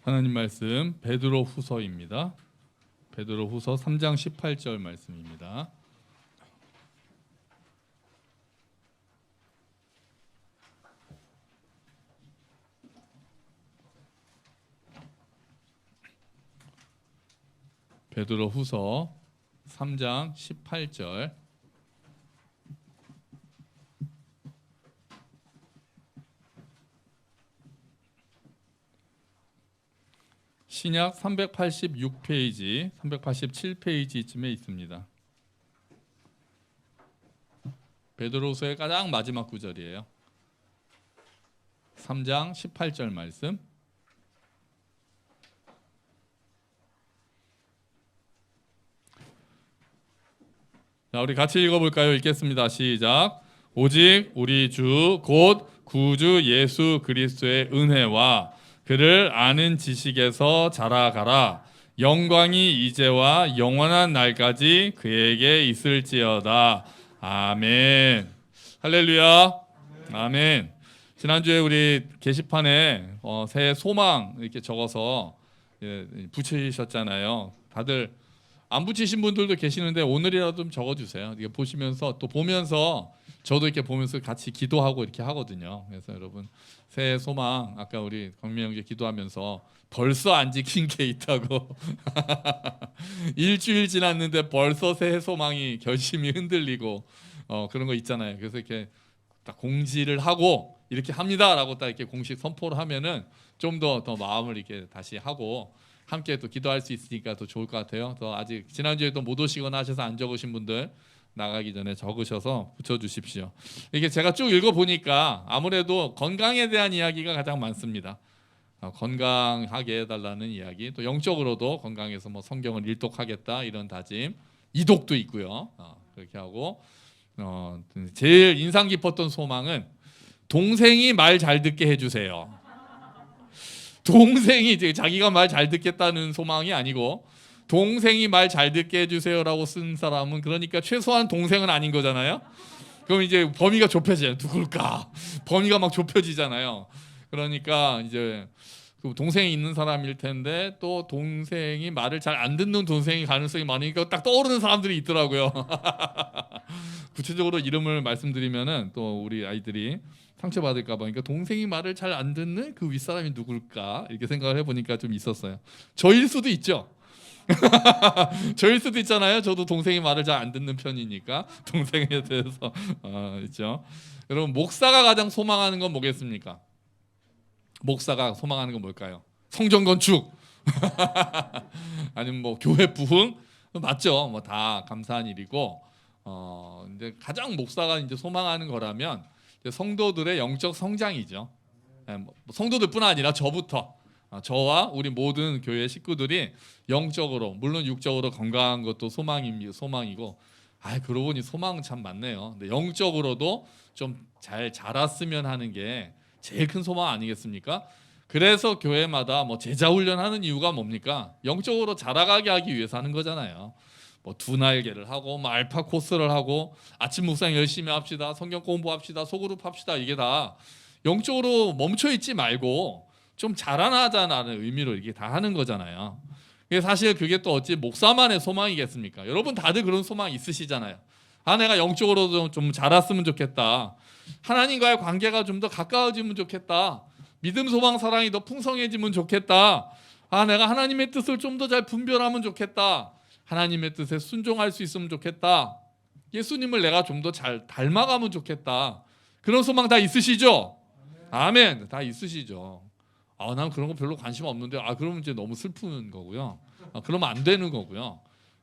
하나님 말씀 베드로 후서입니다. 베드로 후서 3장 18절 말씀입니다. 베드로 후서 3장 18절. 신약 386페이지, 387페이지쯤에 있습니다. 베드로후서의 가장 마지막 구절이에요. 3장 18절 말씀. 자, 우리 같이 읽어볼까요? 읽겠습니다. 시작. 오직 우리 주 곧 구주 예수 그리스도의 은혜와 그를 아는 지식에서 자라가라. 영광이 이제와 영원한 날까지 그에게 있을지어다. 아멘. 할렐루야. 아멘. 지난주에 우리 게시판에 새해 소망 이렇게 적어서 붙이셨잖아요. 다들 안 붙이신 분들도 계시는데 오늘이라도 좀 적어주세요. 이게 보시면서 또 보면서 저도 이렇게 보면서 같이 기도하고 이렇게 하거든요. 그래서 여러분 새해 소망 아까 우리 광민 형제 기도하면서 벌써 안 지킨 게 있다고 일주일 지났는데 벌써 새해 소망이 결심이 흔들리고 그런 거 있잖아요. 그래서 이렇게 딱 공지를 하고 이렇게 합니다라고 딱 이렇게 공식 선포를 하면은 좀 더 마음을 이렇게 다시 하고 함께 또 기도할 수 있으니까 더 좋을 것 같아요. 또 아직 지난주에 또 못 오시거나 하셔서 안 적으신 분들 나가기 전에 적으셔서 붙여주십시오. 이게 제가 쭉 읽어보니까 아무래도 건강에 대한 이야기가 가장 많습니다. 건강하게 해달라는 이야기, 또 영적으로도 건강해서 뭐 성경을 일독하겠다 이런 다짐, 이독도 있고요. 그렇게 하고 제일 인상 깊었던 소망은 동생이 말 잘 듣게 해주세요. 동생이 자기가 말 잘 듣겠다는 소망이 아니고 동생이 말 잘 듣게 해주세요라고 쓴 사람은 그러니까 최소한 동생은 아닌 거잖아요. 그럼 이제 범위가 좁혀져요. 누굴까? 범위가 막 좁혀지잖아요. 그러니까 이제 그 동생이 있는 사람일 텐데 또 동생이 말을 잘 안 듣는 동생이 가능성이 많으니까 딱 떠오르는 사람들이 있더라고요. 구체적으로 이름을 말씀드리면은 또 우리 아이들이 상처받을까 봐. 그러니까 동생이 말을 잘 안 듣는 그 윗사람이 누굴까 이렇게 생각을 해보니까 좀 있었어요. 저일 수도 있죠. 저일 수도 있잖아요. 저도 동생이 말을 잘 안 듣는 편이니까 동생에 대해서 있죠. 여러분 목사가 가장 소망하는 건 뭐겠습니까? 목사가 소망하는 건 뭘까요? 성전 건축 아니면 뭐 교회 부흥 맞죠? 뭐 다 감사한 일이고 이제 가장 목사가 이제 소망하는 거라면 이제 성도들의 영적 성장이죠. 성도들뿐 아니라 저부터 저와 우리 모든 교회 식구들이 영적으로 물론 육적으로 건강한 것도 소망이고 그러고 보니 소망은 참 많네요. 근데 영적으로도 좀 잘 자랐으면 하는 게 제일 큰 소망 아니겠습니까? 그래서 교회마다 뭐 제자 훈련하는 이유가 뭡니까? 영적으로 자라가게 하기 위해서 하는 거잖아요. 뭐 두날개를 하고 뭐 알파 코스를 하고 아침 묵상 열심히 합시다. 성경 공부합시다. 소그룹 합시다. 이게 다 영적으로 멈춰 있지 말고 좀 자라나자는 의미로 이게 다 하는 거잖아요. 사실 그게 또 어찌 목사만의 소망이겠습니까? 여러분 다들 그런 소망 있으시잖아요. 내가 영적으로 좀 자랐으면 좋겠다. 하나님과의 관계가 좀 더 가까워지면 좋겠다. 믿음, 소망, 사랑이 더 풍성해지면 좋겠다. 내가 하나님의 뜻을 좀 더 잘 분별하면 좋겠다. 하나님의 뜻에 순종할 수 있으면 좋겠다. 예수님을 내가 좀 더 잘 닮아가면 좋겠다. 그런 소망 다 있으시죠? 아멘. 다 있으시죠. 난 그런 거 별로 관심 없는데 그러면 이제 너무 슬픈 거고요. 그러면 안 되는 거고요.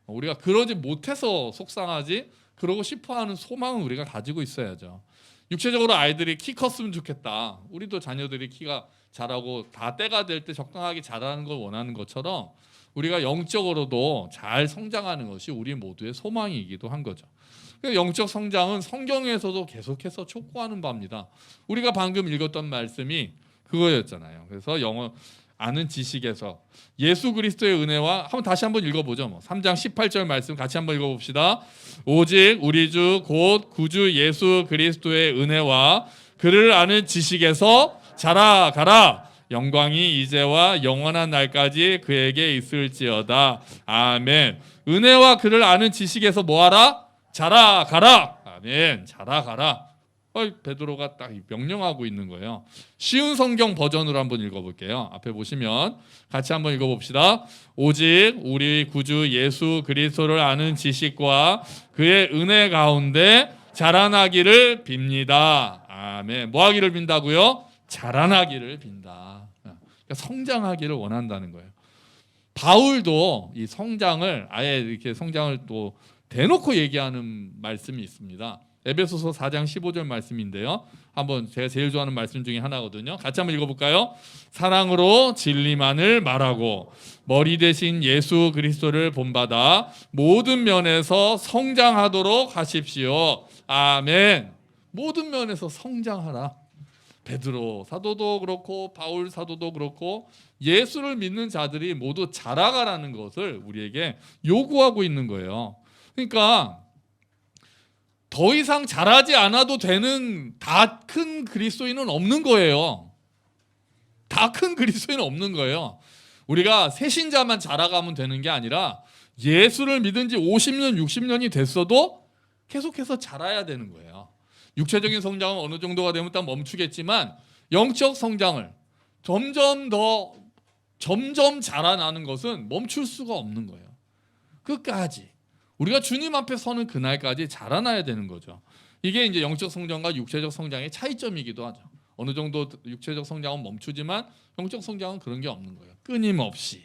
우리가 그러지 못해서 속상하지 그러고 싶어하는 소망은 우리가 가지고 있어야죠. 육체적으로 아이들이 키 컸으면 좋겠다. 우리도 자녀들이 키가 자라고 다 때가 될 때 적당하게 자라는 걸 원하는 것처럼 우리가 영적으로도 잘 성장하는 것이 우리 모두의 소망이기도 한 거죠. 영적 성장은 성경에서도 계속해서 촉구하는 바입니다. 우리가 방금 읽었던 말씀이 그거였잖아요. 그래서 영어 아는 지식에서 예수 그리스도의 은혜와 다시 한번 읽어보죠. 3장 18절 말씀 같이 한번 읽어봅시다. 오직 우리 주 곧 구주 예수 그리스도의 은혜와 그를 아는 지식에서 자라가라. 영광이 이제와 영원한 날까지 그에게 있을지어다. 아멘. 은혜와 그를 아는 지식에서 뭐하라? 자라가라. 아멘. 자라가라. 베드로가 딱 명령하고 있는 거예요. 쉬운 성경 버전으로 한번 읽어볼게요. 앞에 보시면 같이 한번 읽어봅시다. 오직 우리 구주 예수 그리스도를 아는 지식과 그의 은혜 가운데 자라나기를 빕니다. 아멘. 뭐 하기를 빈다고요? 자라나기를 빈다. 그러니까 성장하기를 원한다는 거예요. 바울도 이 성장을 아예 이렇게 성장을 또 대놓고 얘기하는 말씀이 있습니다. 에베소서 4장 15절 말씀인데요. 한번 제가 제일 좋아하는 말씀 중에 하나거든요. 같이 한번 읽어볼까요? 사랑으로 진리만을 말하고 머리 대신 예수 그리스도를 본받아 모든 면에서 성장하도록 하십시오. 아멘. 모든 면에서 성장하라. 베드로 사도도 그렇고 바울 사도도 그렇고 예수를 믿는 자들이 모두 자라가라는 것을 우리에게 요구하고 있는 거예요. 그러니까 더 이상 자라지 않아도 되는 다 큰 그리스도인은 없는 거예요. 다 큰 그리스도인은 없는 거예요. 우리가 새신자만 자라가면 되는 게 아니라 예수를 믿은 지 50년, 60년이 됐어도 계속해서 자라야 되는 거예요. 육체적인 성장은 어느 정도가 되면 딱 멈추겠지만 영적 성장을 점점 자라나는 것은 멈출 수가 없는 거예요. 끝까지. 우리가 주님 앞에 서는 그날까지 자라나야 되는 거죠. 이게 이제 영적 성장과 육체적 성장의 차이점이기도 하죠. 어느 정도 육체적 성장은 멈추지만 영적 성장은 그런 게 없는 거예요. 끊임없이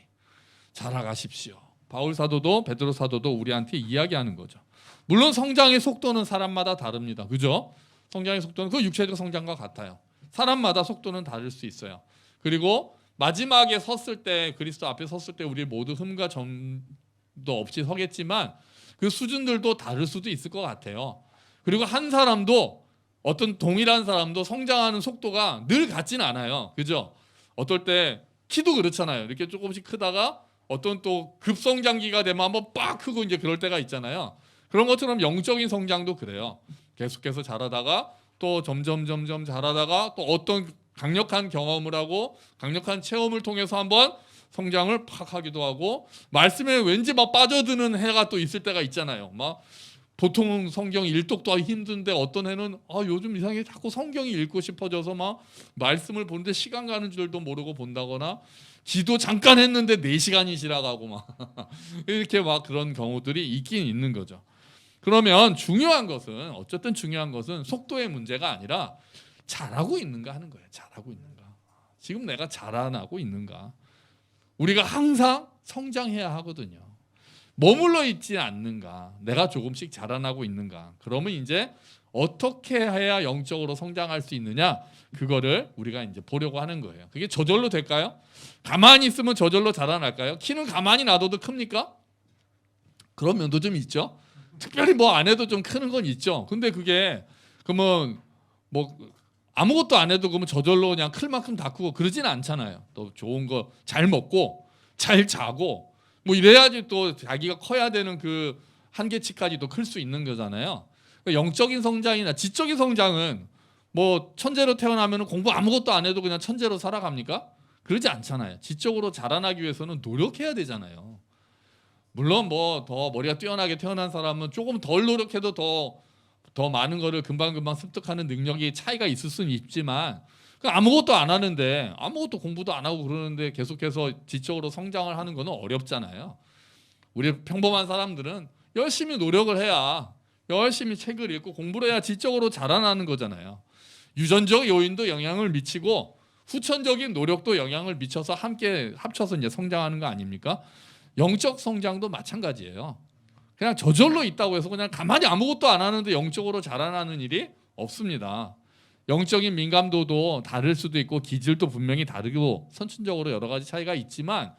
자라가십시오. 바울 사도도 베드로 사도도 우리한테 이야기하는 거죠. 물론 성장의 속도는 사람마다 다릅니다. 그죠? 성장의 속도는 그 육체적 성장과 같아요. 사람마다 속도는 다를 수 있어요. 그리고 마지막에 섰을 때 그리스도 앞에 섰을 때 우리 모두 흠과 점도 없이 서겠지만 그 수준들도 다를 수도 있을 것 같아요. 그리고 한 사람도 어떤 동일한 사람도 성장하는 속도가 늘 같진 않아요. 그죠? 어떨 때 키도 그렇잖아요. 이렇게 조금씩 크다가 어떤 또 급성장기가 되면 한번 빡 크고 이제 그럴 때가 있잖아요. 그런 것처럼 영적인 성장도 그래요. 계속해서 자라다가 또 점점 자라다가 또 어떤 강력한 경험을 하고 강력한 체험을 통해서 한번 성장을 팍 하기도 하고 말씀에 왠지 막 빠져드는 해가 또 있을 때가 있잖아요. 막 보통 성경 일독도 하기 힘든데 어떤 해는 요즘 이상하게 자꾸 성경이 읽고 싶어져서 막 말씀을 보는데 시간 가는 줄도 모르고 본다거나 기도 잠깐 했는데 4시간이 지나가고 막 이렇게 막 그런 경우들이 있긴 있는 거죠. 그러면 중요한 것은 어쨌든 중요한 것은 속도의 문제가 아니라 잘하고 있는가 하는 거예요. 잘하고 있는가. 지금 내가 자라나고 있는가. 우리가 항상 성장해야 하거든요. 머물러 있지 않는가. 내가 조금씩 자라나고 있는가. 그러면 이제 어떻게 해야 영적으로 성장할 수 있느냐. 그거를 우리가 이제 보려고 하는 거예요. 그게 저절로 될까요? 가만히 있으면 저절로 자라날까요? 키는 가만히 놔둬도 큽니까? 그런 면도 좀 있죠. 특별히 뭐 안 해도 좀 크는 건 있죠. 근데 그게 그러면 뭐 아무것도 안 해도 그러면 저절로 그냥 클 만큼 다 크고 그러지는 않잖아요. 또 좋은 거 잘 먹고 잘 자고 뭐 이래야지 또 자기가 커야 되는 그 한계치까지도 클 수 있는 거잖아요. 그러니까 영적인 성장이나 지적인 성장은 뭐 천재로 태어나면 공부 아무것도 안 해도 그냥 천재로 살아갑니까? 그러지 않잖아요. 지적으로 자라나기 위해서는 노력해야 되잖아요. 물론 뭐 더 머리가 뛰어나게 태어난 사람은 조금 덜 노력해도 더 많은 거를 금방금방 습득하는 능력이 차이가 있을 수는 있지만 아무것도 안 하는데 아무것도 공부도 안 하고 그러는데 계속해서 지적으로 성장을 하는 거는 어렵잖아요. 우리 평범한 사람들은 열심히 노력을 해야 열심히 책을 읽고 공부를 해야 지적으로 자라나는 거잖아요. 유전적 요인도 영향을 미치고 후천적인 노력도 영향을 미쳐서 함께 합쳐서 이제 성장하는 거 아닙니까? 영적 성장도 마찬가지예요. 그냥 저절로 있다고 해서 그냥 가만히 아무것도 안 하는데 영적으로 자라나는 일이 없습니다. 영적인 민감도도 다를 수도 있고 기질도 분명히 다르고 선천적으로 여러 가지 차이가 있지만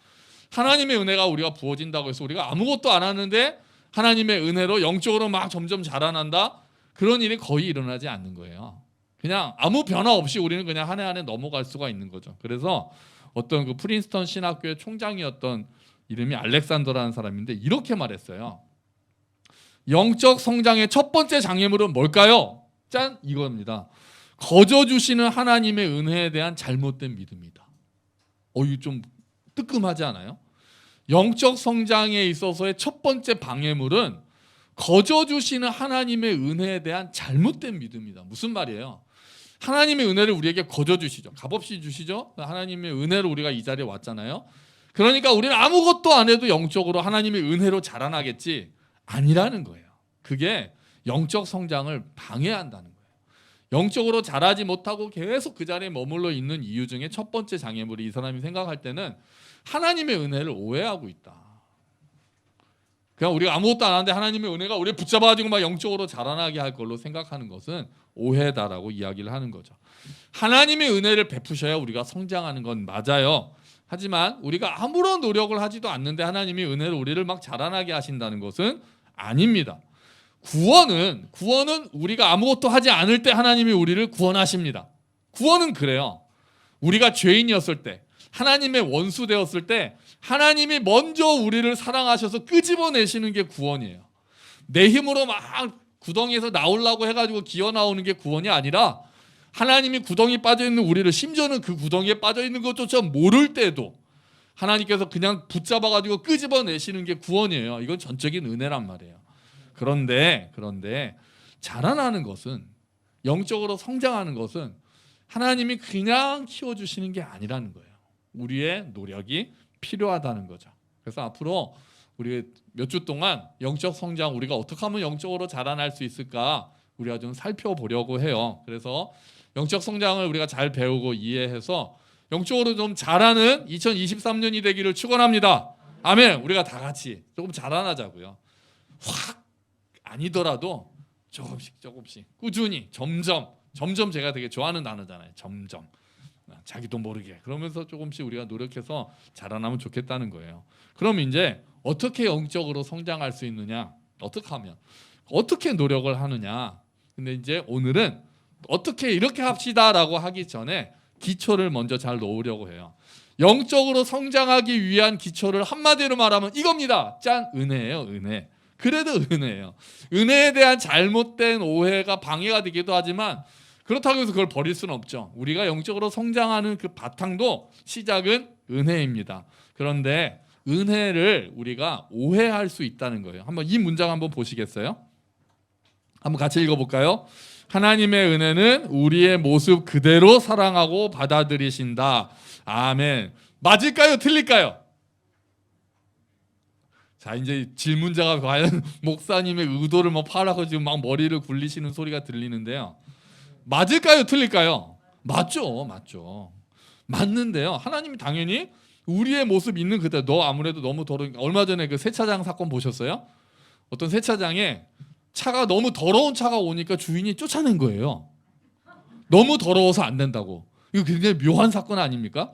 하나님의 은혜가 우리가 부어진다고 해서 우리가 아무것도 안 하는데 하나님의 은혜로 영적으로 막 점점 자라난다? 그런 일이 거의 일어나지 않는 거예요. 그냥 아무 변화 없이 우리는 그냥 한 해 한 해 넘어갈 수가 있는 거죠. 그래서 어떤 그 프린스턴 신학교의 총장이었던 이름이 알렉산더라는 사람인데 이렇게 말했어요. 영적 성장의 첫 번째 장애물은 뭘까요? 짠! 이겁니다. 거저 주시는 하나님의 은혜에 대한 잘못된 믿음이다. 이거 좀 뜨끔하지 않아요? 영적 성장에 있어서의 첫 번째 방해물은 거저 주시는 하나님의 은혜에 대한 잘못된 믿음이다. 무슨 말이에요? 하나님의 은혜를 우리에게 거저 주시죠. 값없이 주시죠. 하나님의 은혜로 우리가 이 자리에 왔잖아요. 그러니까 우리는 아무것도 안 해도 영적으로 하나님의 은혜로 자라나겠지, 아니라는 거예요. 그게 영적 성장을 방해한다는 거예요. 영적으로 자라지 못하고 계속 그 자리에 머물러 있는 이유 중에 첫 번째 장애물이, 이 사람이 생각할 때는 하나님의 은혜를 오해하고 있다. 그냥 우리가 아무것도 안 하는데 하나님의 은혜가 우리를 붙잡아가지고 막 영적으로 자라나게 할 걸로 생각하는 것은 오해다라고 이야기를 하는 거죠. 하나님의 은혜를 베푸셔야 우리가 성장하는 건 맞아요. 하지만 우리가 아무런 노력을 하지도 않는데 하나님이 은혜로 우리를 막 자라나게 하신다는 것은 아닙니다. 구원은 우리가 아무것도 하지 않을 때 하나님이 우리를 구원하십니다. 구원은 그래요. 우리가 죄인이었을 때, 하나님의 원수 되었을 때 하나님이 먼저 우리를 사랑하셔서 끄집어내시는 게 구원이에요. 내 힘으로 막 구덩이에서 나오려고 해가지고 기어 나오는 게 구원이 아니라, 하나님이 구덩이 빠져있는 우리를, 심지어는 그 구덩이에 빠져있는 것조차 모를 때도 하나님께서 그냥 붙잡아가지고 끄집어내시는 게 구원이에요. 이건 전적인 은혜란 말이에요. 그런데 자라나는 것은, 영적으로 성장하는 것은 하나님이 그냥 키워주시는 게 아니라는 거예요. 우리의 노력이 필요하다는 거죠. 그래서 앞으로 우리 몇 주 동안 영적 성장, 우리가 어떻게 하면 영적으로 자라날 수 있을까 우리가 좀 살펴보려고 해요. 그래서 영적 성장을 우리가 잘 배우고 이해해서 영적으로 좀 자라는 2023년이 되기를 축원합니다. 아멘. 우리가 다 같이 조금 자라나자고요. 확 아니더라도 조금씩 꾸준히 점점 제가 되게 좋아하는 단어잖아요. 점점. 자기도 모르게 그러면서 조금씩 우리가 노력해서 자라나면 좋겠다는 거예요. 그럼 이제 어떻게 영적으로 성장할 수 있느냐, 어떻게 하면, 어떻게 노력을 하느냐. 근데 이제 오늘은 어떻게 이렇게 합시다라고 하기 전에 기초를 먼저 잘 놓으려고 해요. 영적으로 성장하기 위한 기초를 한마디로 말하면 이겁니다. 짠! 은혜예요. 은혜. 그래도 은혜예요. 은혜에 대한 잘못된 오해가 방해가 되기도 하지만, 그렇다고 해서 그걸 버릴 수는 없죠. 우리가 영적으로 성장하는 그 바탕도, 시작은 은혜입니다. 그런데 은혜를 우리가 오해할 수 있다는 거예요. 한번 이 문장 한번 보시겠어요? 한번 같이 읽어볼까요? 하나님의 은혜는 우리의 모습 그대로 사랑하고 받아들이신다. 아멘. 맞을까요? 틀릴까요? 자, 이제 질문자가 과연 목사님의 의도를 뭐 파악하고 지금 막 머리를 굴리시는 소리가 들리는데요. 맞을까요? 틀릴까요? 맞죠. 맞는데요. 하나님이 당연히 우리의 모습 있는 그대로, 너 아무래도 너무 더러우니까, 얼마 전에 그 세차장 사건 보셨어요? 어떤 세차장에 차가 너무 더러운 차가 오니까 주인이 쫓아낸 거예요. 너무 더러워서 안 된다고. 이거 굉장히 묘한 사건 아닙니까?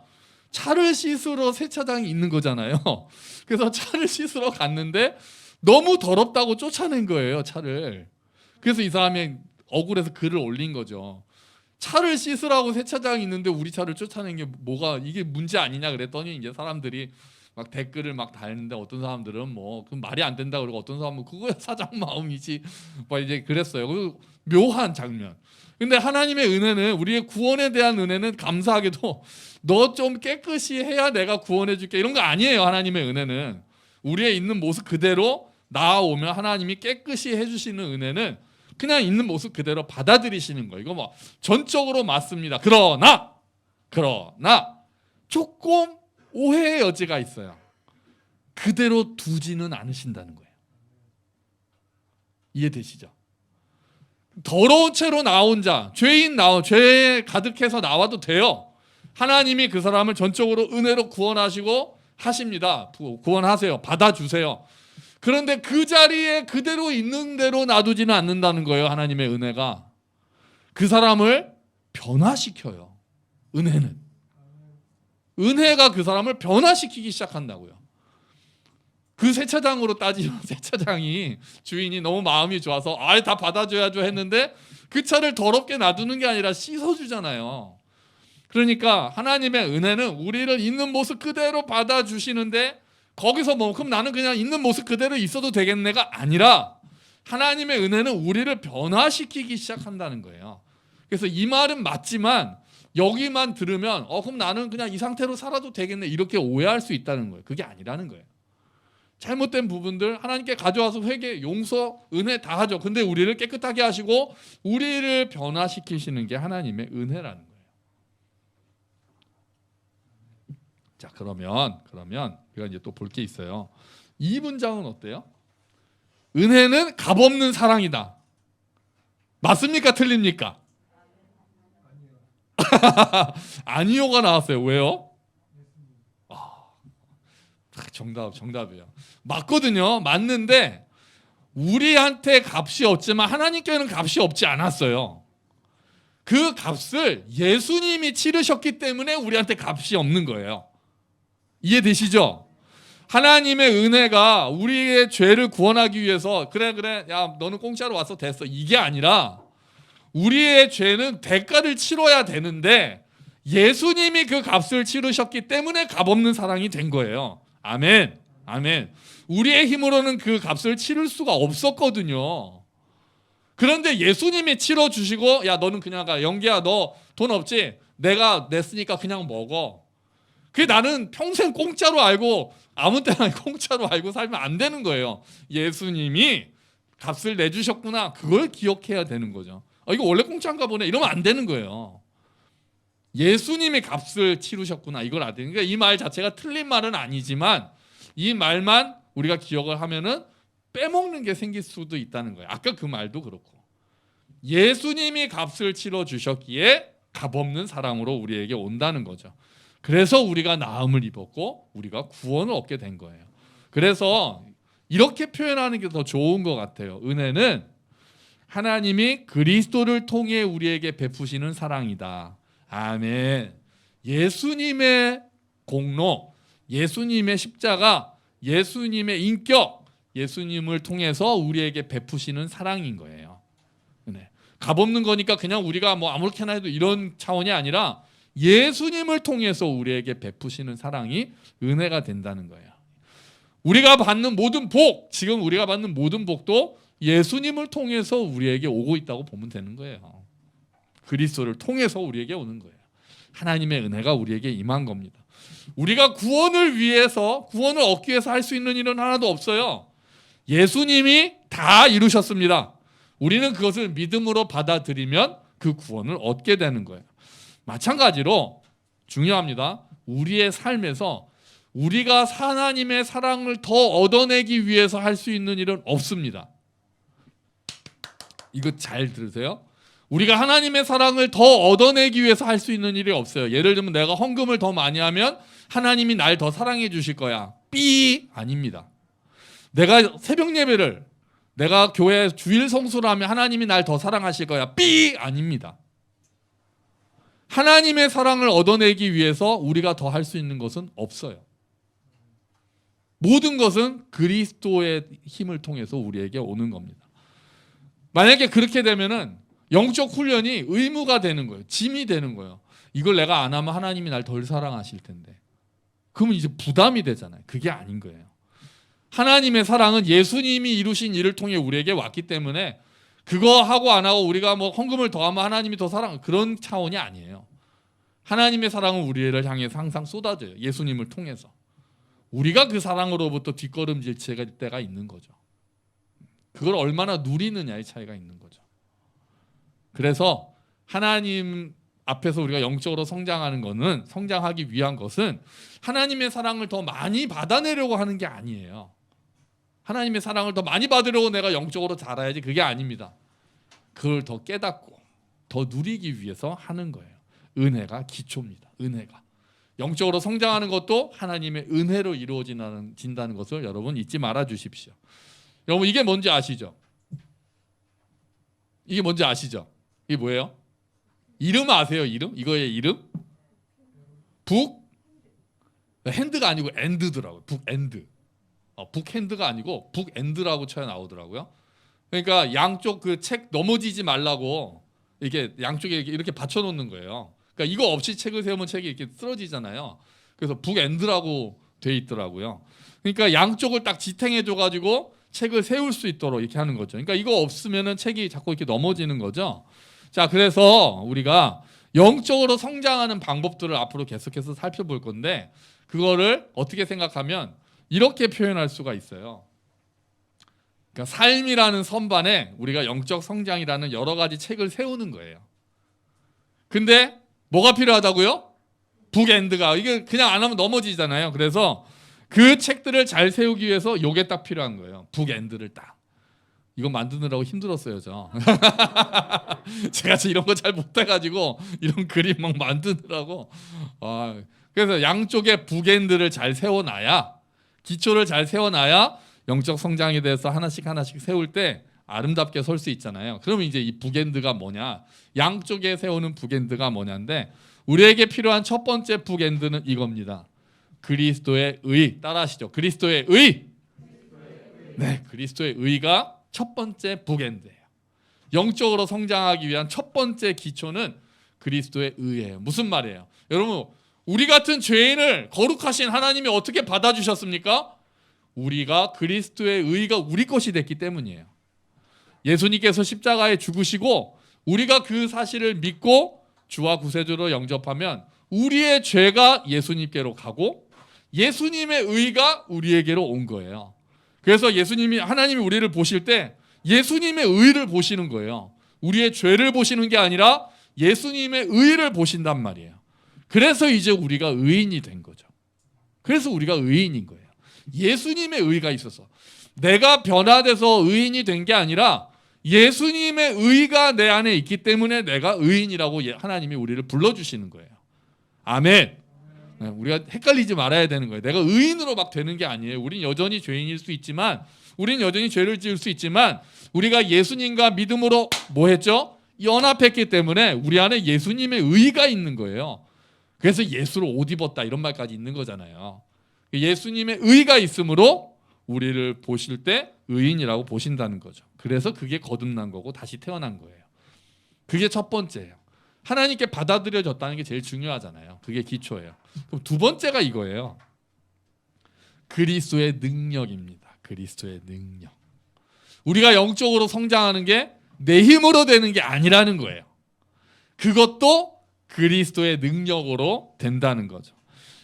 차를 씻으러 세차장이 있는 거잖아요. 그래서 차를 씻으러 갔는데 너무 더럽다고 쫓아낸 거예요, 차를. 그래서 이 사람이 억울해서 글을 올린 거죠. 차를 씻으라고 세차장이 있는데 우리 차를 쫓아낸 게 뭐가, 이게 문제 아니냐 그랬더니 이제 사람들이 막 댓글을 막 달는데, 어떤 사람들은 뭐 그 말이 안 된다 그러고, 어떤 사람은 그거야 사장 마음이지 막 이제 그랬어요. 그 묘한 장면. 근데 하나님의 은혜는, 우리의 구원에 대한 은혜는 감사하게도 너 좀 깨끗이 해야 내가 구원해 줄게 이런 거 아니에요. 하나님의 은혜는 우리의 있는 모습 그대로 나아오면 하나님이 깨끗이 해주시는 은혜는 그냥 있는 모습 그대로 받아들이시는 거예요. 이거 뭐 전적으로 맞습니다. 그러나 조금 오해의 여지가 있어요. 그대로 두지는 않으신다는 거예요. 이해되시죠? 더러운 채로 나온 자, 죄에 가득해서 나와도 돼요. 하나님이 그 사람을 전적으로 은혜로 구원하시고 하십니다. 구원하세요. 받아주세요. 그런데 그 자리에 그대로 있는 대로 놔두지는 않는다는 거예요. 하나님의 은혜가 그 사람을 변화시켜요. 은혜가 그 사람을 변화시키기 시작한다고요. 그 세차장으로 따지면 세차장이 주인이 너무 마음이 좋아서 다 받아줘야죠 했는데, 그 차를 더럽게 놔두는 게 아니라 씻어주잖아요. 그러니까 하나님의 은혜는 우리를 있는 모습 그대로 받아주시는데, 거기서 뭐 그럼 나는 그냥 있는 모습 그대로 있어도 되겠네가 아니라, 하나님의 은혜는 우리를 변화시키기 시작한다는 거예요. 그래서 이 말은 맞지만 여기만 들으면 그럼 나는 그냥 이 상태로 살아도 되겠네 이렇게 오해할 수 있다는 거예요. 그게 아니라는 거예요. 잘못된 부분들 하나님께 가져와서 회개, 용서, 은혜 다 하죠. 근데 우리를 깨끗하게 하시고 우리를 변화시키시는 게 하나님의 은혜라는 거예요. 자, 그러면 우리가 이제 또 볼 게 있어요. 이 문장은 어때요? 은혜는 값없는 사랑이다. 맞습니까? 틀립니까? 아니요가 나왔어요. 왜요? 정답이에요. 맞거든요. 맞는데 우리한테 값이 없지만 하나님께는 값이 없지 않았어요. 그 값을 예수님이 치르셨기 때문에 우리한테 값이 없는 거예요. 이해되시죠? 하나님의 은혜가 우리의 죄를 구원하기 위해서 그래 야 너는 공짜로 와서 됐어 이게 아니라 우리의 죄는 대가를 치러야 되는데 예수님이 그 값을 치르셨기 때문에 값없는 사랑이 된 거예요. 아멘. 아멘. 우리의 힘으로는 그 값을 치를 수가 없었거든요. 그런데 예수님이 치러주시고 야 너는 그냥 가. 영기야 너 돈 없지? 내가 냈으니까 그냥 먹어. 그게 나는 평생 공짜로 알고 아무 때나 공짜로 알고 살면 안 되는 거예요. 예수님이 값을 내주셨구나. 그걸 기억해야 되는 거죠. 이거 원래 공짜인가 보네. 이러면 안 되는 거예요. 예수님이 값을 치르셨구나. 이걸 알아야 돼요. 그러니까 이 말 자체가 틀린 말은 아니지만 이 말만 우리가 기억을 하면은 빼먹는 게 생길 수도 있다는 거예요. 아까 그 말도 그렇고. 예수님이 값을 치러주셨기에 값없는 사랑으로 우리에게 온다는 거죠. 그래서 우리가 나음을 입었고 우리가 구원을 얻게 된 거예요. 그래서 이렇게 표현하는 게 더 좋은 것 같아요. 은혜는 하나님이 그리스도를 통해 우리에게 베푸시는 사랑이다. 아멘. 예수님의 공로, 예수님의 십자가, 예수님의 인격, 예수님을 통해서 우리에게 베푸시는 사랑인 거예요. 네. 값없는 거니까 그냥 우리가 뭐 아무렇게나 해도 이런 차원이 아니라 예수님을 통해서 우리에게 베푸시는 사랑이 은혜가 된다는 거예요. 우리가 받는 모든 복, 지금 우리가 받는 모든 복도 예수님을 통해서 우리에게 오고 있다고 보면 되는 거예요. 그리스도를 통해서 우리에게 오는 거예요. 하나님의 은혜가 우리에게 임한 겁니다. 우리가 구원을 얻기 위해서 할 수 있는 일은 하나도 없어요. 예수님이 다 이루셨습니다. 우리는 그것을 믿음으로 받아들이면 그 구원을 얻게 되는 거예요. 마찬가지로 중요합니다. 우리의 삶에서 우리가 하나님의 사랑을 더 얻어내기 위해서 할 수 있는 일은 없습니다. 이거 잘 들으세요. 우리가 하나님의 사랑을 더 얻어내기 위해서 할 수 있는 일이 없어요. 예를 들면 내가 헌금을 더 많이 하면 하나님이 날 더 사랑해 주실 거야. 삐 아닙니다. 내가 새벽 예배를 내가 교회 주일 성수를 하면 하나님이 날 더 사랑하실 거야. 삐 아닙니다. 하나님의 사랑을 얻어내기 위해서 우리가 더 할 수 있는 것은 없어요. 모든 것은 그리스도의 힘을 통해서 우리에게 오는 겁니다. 만약에 그렇게 되면은 영적 훈련이 의무가 되는 거예요. 짐이 되는 거예요. 이걸 내가 안 하면 하나님이 날 덜 사랑하실 텐데. 그러면 이제 부담이 되잖아요. 그게 아닌 거예요. 하나님의 사랑은 예수님이 이루신 일을 통해 우리에게 왔기 때문에 그거 하고 안 하고 우리가 뭐 헌금을 더하면 하나님이 더 사랑 그런 차원이 아니에요. 하나님의 사랑은 우리를 향해서 항상 쏟아져요. 예수님을 통해서. 우리가 그 사랑으로부터 뒷걸음질 때가 있는 거죠. 그걸 얼마나 누리느냐의 차이가 있는 거죠. 그래서 하나님 앞에서 우리가 영적으로 성장하기 위한 것은 하나님의 사랑을 더 많이 받아내려고 하는 게 아니에요. 하나님의 사랑을 더 많이 받으려고 내가 영적으로 자라야지 그게 아닙니다. 그걸 더 깨닫고 더 누리기 위해서 하는 거예요. 은혜가 기초입니다. 은혜가. 영적으로 성장하는 것도 하나님의 은혜로 이루어진다는 것을 여러분 잊지 말아 주십시오. 여러분 이게 뭔지 아시죠? 이게 뭔지 아시죠? 이게 뭐예요? 이름 아세요? 이름? 이거의 이름? 핸드가 아니고 엔드더라고요. 북엔드. 북핸드가 아니고 북엔드라고 쳐야 나오더라고요. 그러니까 양쪽 그 책 넘어지지 말라고 이렇게 양쪽에 이렇게 받쳐놓는 거예요. 그러니까 이거 없이 책을 세우면 책이 이렇게 쓰러지잖아요. 그래서 북엔드라고 돼 있더라고요. 그러니까 양쪽을 딱 지탱해줘가지고 책을 세울 수 있도록 이렇게 하는 거죠. 그러니까 이거 없으면은 책이 자꾸 이렇게 넘어지는 거죠. 자, 그래서 우리가 영적으로 성장하는 방법들을 앞으로 계속해서 살펴볼 건데 그거를 어떻게 생각하면 이렇게 표현할 수가 있어요. 그러니까 삶이라는 선반에 우리가 영적 성장이라는 여러 가지 책을 세우는 거예요. 근데 뭐가 필요하다고요? 북엔드가. 이게 그냥 안 하면 넘어지잖아요. 그래서 그 책들을 잘 세우기 위해서 요게 딱 필요한 거예요. 북엔드를 딱. 이거 만드느라고 힘들었어요, 저. 제가 이런 거 잘 못해가지고 이런 그림 막 만드느라고. 그래서 양쪽에 북엔드를 잘 세워놔야, 기초를 잘 세워놔야 영적 성장에 대해서 하나씩 세울 때 아름답게 설 수 있잖아요. 그러면 이제 이 북엔드가 뭐냐? 양쪽에 세우는 북엔드가 뭐냐인데 우리에게 필요한 첫 번째 북엔드는 이겁니다. 그리스도의 의. 따라하시죠. 그리스도의 의. 네, 그리스도의 의가 첫 번째 북엔드예요. 영적으로 성장하기 위한 첫 번째 기초는 그리스도의 의예요. 무슨 말이에요? 여러분, 우리 같은 죄인을 거룩하신 하나님이 어떻게 받아주셨습니까? 우리가 그리스도의 의가 우리 것이 됐기 때문이에요. 예수님께서 십자가에 죽으시고 우리가 그 사실을 믿고 주와 구세주로 영접하면 우리의 죄가 예수님께로 가고 예수님의 의가 우리에게로 온 거예요. 그래서 하나님이 우리를 보실 때 예수님의 의를 보시는 거예요. 우리의 죄를 보시는 게 아니라 예수님의 의를 보신단 말이에요. 그래서 이제 우리가 의인이 된 거죠. 그래서 우리가 의인인 거예요. 예수님의 의가 있어서 내가 변화돼서 의인이 된 게 아니라 예수님의 의가 내 안에 있기 때문에 내가 의인이라고 하나님이 우리를 불러주시는 거예요. 아멘. 우리가 헷갈리지 말아야 되는 거예요. 내가 의인으로 막 되는 게 아니에요. 우린 여전히 죄인일 수 있지만, 우린 여전히 죄를 지을 수 있지만 우리가 예수님과 믿음으로 뭐 했죠? 연합했기 때문에 우리 안에 예수님의 의가 있는 거예요. 그래서 예수로 옷 입었다 이런 말까지 있는 거잖아요. 예수님의 의가 있으므로 우리를 보실 때 의인이라고 보신다는 거죠. 그래서 그게 거듭난 거고 다시 태어난 거예요. 그게 첫 번째예요. 하나님께 받아들여졌다는 게 제일 중요하잖아요. 그게 기초예요. 그럼 두 번째가 이거예요. 그리스도의 능력입니다. 그리스도의 능력. 우리가 영적으로 성장하는 게 내 힘으로 되는 게 아니라는 거예요. 그것도 그리스도의 능력으로 된다는 거죠.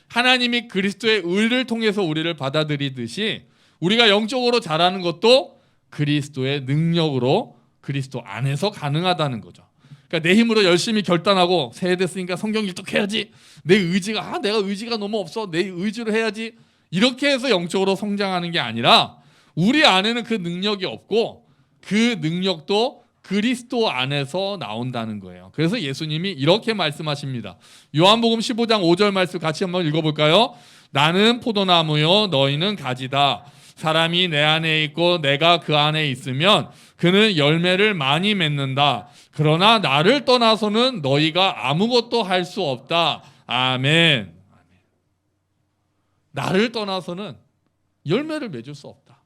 하나님이 그리스도의 의를 통해서 우리를 받아들이듯이 우리가 영적으로 자라는 것도 그리스도의 능력으로 그리스도 안에서 가능하다는 거죠. 그러니까 내 힘으로 열심히 결단하고 새해 됐으니까 성경 일독해야지. 내가 의지가 너무 없어. 내 의지로 해야지. 이렇게 해서 영적으로 성장하는 게 아니라 우리 안에는 그 능력이 없고 그 능력도 그리스도 안에서 나온다는 거예요. 그래서 예수님이 이렇게 말씀하십니다. 요한복음 15장 5절 말씀 같이 한번 읽어볼까요? 나는 포도나무요 너희는 가지다. 사람이 내 안에 있고 내가 그 안에 있으면 그는 열매를 많이 맺는다. 그러나 나를 떠나서는 너희가 아무것도 할 수 없다. 아멘. 나를 떠나서는 열매를 맺을 수 없다.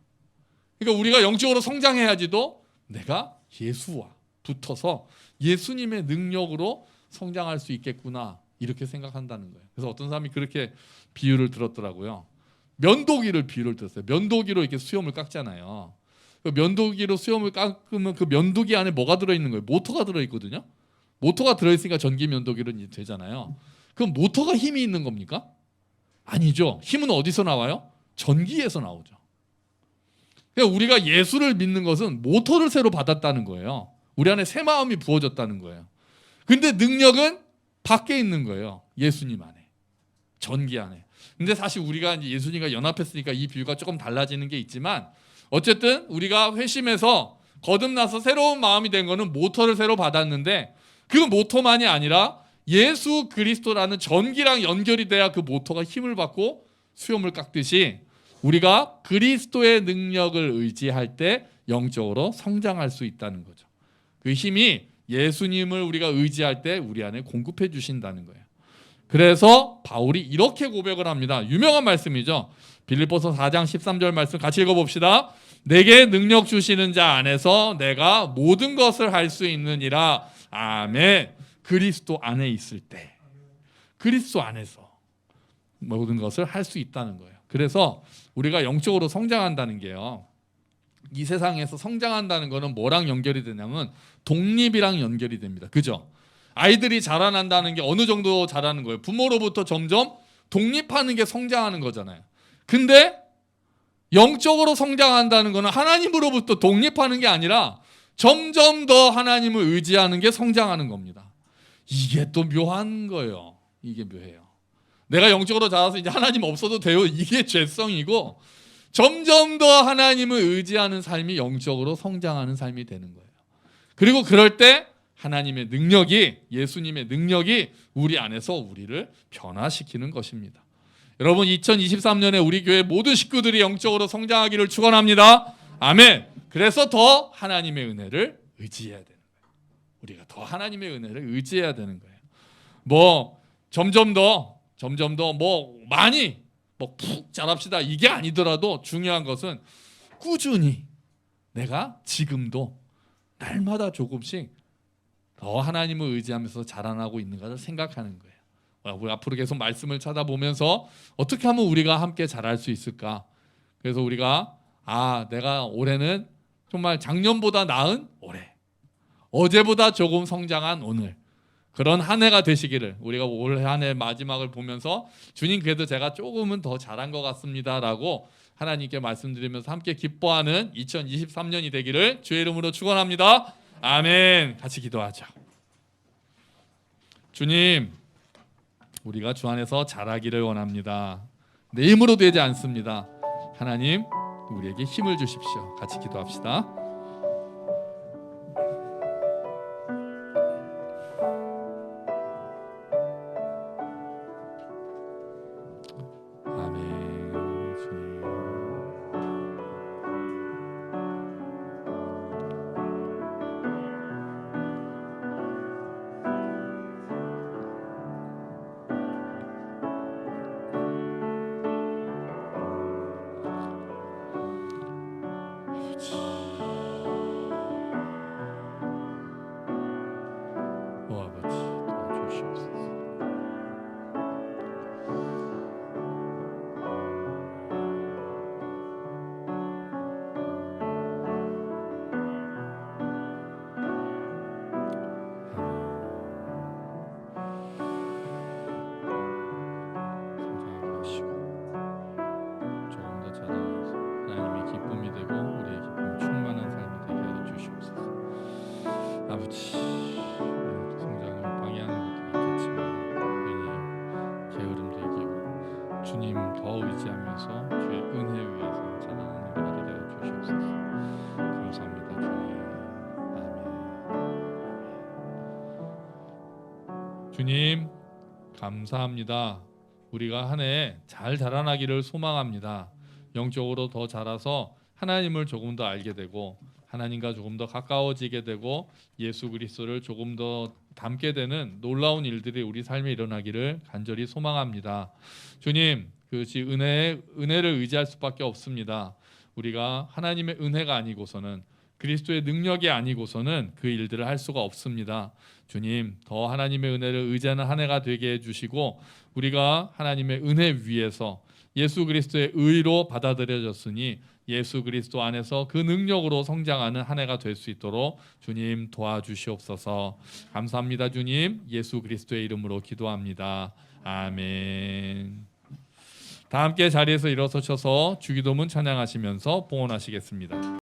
그러니까 우리가 영적으로 성장해야지도 내가 예수와 붙어서 예수님의 능력으로 성장할 수 있겠구나 이렇게 생각한다는 거예요. 그래서 어떤 사람이 그렇게 비유를 들었더라고요. 면도기를 비유를 들었어요. 면도기로 이렇게 수염을 깎잖아요. 그 면도기로 수염을 깎으면 그 면도기 안에 뭐가 들어있는 거예요? 모터가 들어있거든요. 모터가 들어있으니까 전기 면도기로 되잖아요. 그럼 모터가 힘이 있는 겁니까? 아니죠. 힘은 어디서 나와요? 전기에서 나오죠. 그러니까 우리가 예수를 믿는 것은 모터를 새로 받았다는 거예요. 우리 안에 새 마음이 부어졌다는 거예요. 근데 능력은 밖에 있는 거예요. 예수님 안에. 전기 안에. 근데 사실 우리가 이제 예수님과 연합했으니까 이 비유가 조금 달라지는 게 있지만 어쨌든 우리가 회심해서 거듭나서 새로운 마음이 된 거는 모터를 새로 받았는데 그 모터만이 아니라 예수 그리스도라는 전기랑 연결이 돼야 그 모터가 힘을 받고 수염을 깎듯이 우리가 그리스도의 능력을 의지할 때 영적으로 성장할 수 있다는 거죠. 그 힘이 예수님을 우리가 의지할 때 우리 안에 공급해 주신다는 거예요. 그래서 바울이 이렇게 고백을 합니다. 유명한 말씀이죠. 빌립보서 4장 13절 말씀 같이 읽어봅시다. 내게 능력 주시는 자 안에서 내가 모든 것을 할 수 있느니라. 아멘. 그리스도 안에 있을 때 그리스도 안에서 모든 것을 할 수 있다는 거예요. 그래서 우리가 영적으로 성장한다는 게요. 이 세상에서 성장한다는 거는 뭐랑 연결이 되냐면 독립이랑 연결이 됩니다. 그죠? 아이들이 자라난다는 게 어느 정도 자라는 거예요? 부모로부터 점점 독립하는 게 성장하는 거잖아요. 근데 영적으로 성장한다는 거는 하나님으로부터 독립하는 게 아니라 점점 더 하나님을 의지하는 게 성장하는 겁니다. 이게 또 묘한 거예요. 이게 묘해요. 내가 영적으로 자라서 이제 하나님 없어도 돼요. 이게 죄성이고, 점점 더 하나님을 의지하는 삶이 영적으로 성장하는 삶이 되는 거예요. 그리고 그럴 때 하나님의 능력이, 예수님의 능력이 우리 안에서 우리를 변화시키는 것입니다. 여러분, 2023년에 우리 교회 모든 식구들이 영적으로 성장하기를 축원합니다. 아멘. 그래서 더 하나님의 은혜를 의지해야 되는 거예요. 우리가 더 하나님의 은혜를 의지해야 되는 거예요. 뭐 점점 더 뭐 많이 뭐 푹 자랍시다, 이게 아니더라도 중요한 것은 꾸준히 내가 지금도 날마다 조금씩 더 하나님을 의지하면서 자라나고 있는가를 생각하는 거예요. 우리 앞으로 계속 말씀을 찾아보면서 어떻게 하면 우리가 함께 자랄 수 있을까? 그래서 우리가 내가 올해는 정말 작년보다 나은 올해, 어제보다 조금 성장한 오늘, 그런 한 해가 되시기를, 우리가 올 한 해 마지막을 보면서 주님 그래도 제가 조금은 더 잘한 것 같습니다라고 하나님께 말씀드리면서 함께 기뻐하는 2023년이 되기를 주의 이름으로 축원합니다. 아멘. 같이 기도하죠. 주님, 우리가 주 안에서 자라기를 원합니다. 내 힘으로 되지 않습니다. 하나님, 우리에게 힘을 주십시오. 같이 기도합시다. 아버지, 성장을 방해하는 것도 있겠지만 괜히 게으름도 이기고 주님 더 의지하면서 주의 은혜 위에서 자라는 우리가 되게 주시옵소서. 감사합니다 주님. 아멘. 주님 감사합니다. 우리가 한 해 잘 자라나기를 소망합니다. 영적으로 더 자라서 하나님을 조금 더 알게 되고 하나님과 조금 더 가까워지게 되고 예수 그리스도를 조금 더 닮게 되는 놀라운 일들이 우리 삶에 일어나기를 간절히 소망합니다. 주님, 그것이 은혜를 의지할 수밖에 없습니다. 우리가 하나님의 은혜가 아니고서는, 그리스도의 능력이 아니고서는 그 일들을 할 수가 없습니다. 주님, 더 하나님의 은혜를 의지하는 한 해가 되게 해주시고 우리가 하나님의 은혜 위에서 예수 그리스도의 의로 받아들여졌으니 예수 그리스도 안에서 그 능력으로 성장하는 한 해가 될 수 있도록 주님 도와주시옵소서. 감사합니다 주님. 예수 그리스도의 이름으로 기도합니다. 아멘. 다 함께 자리에서 일어서셔서 주기도문 찬양하시면서 봉헌하시겠습니다.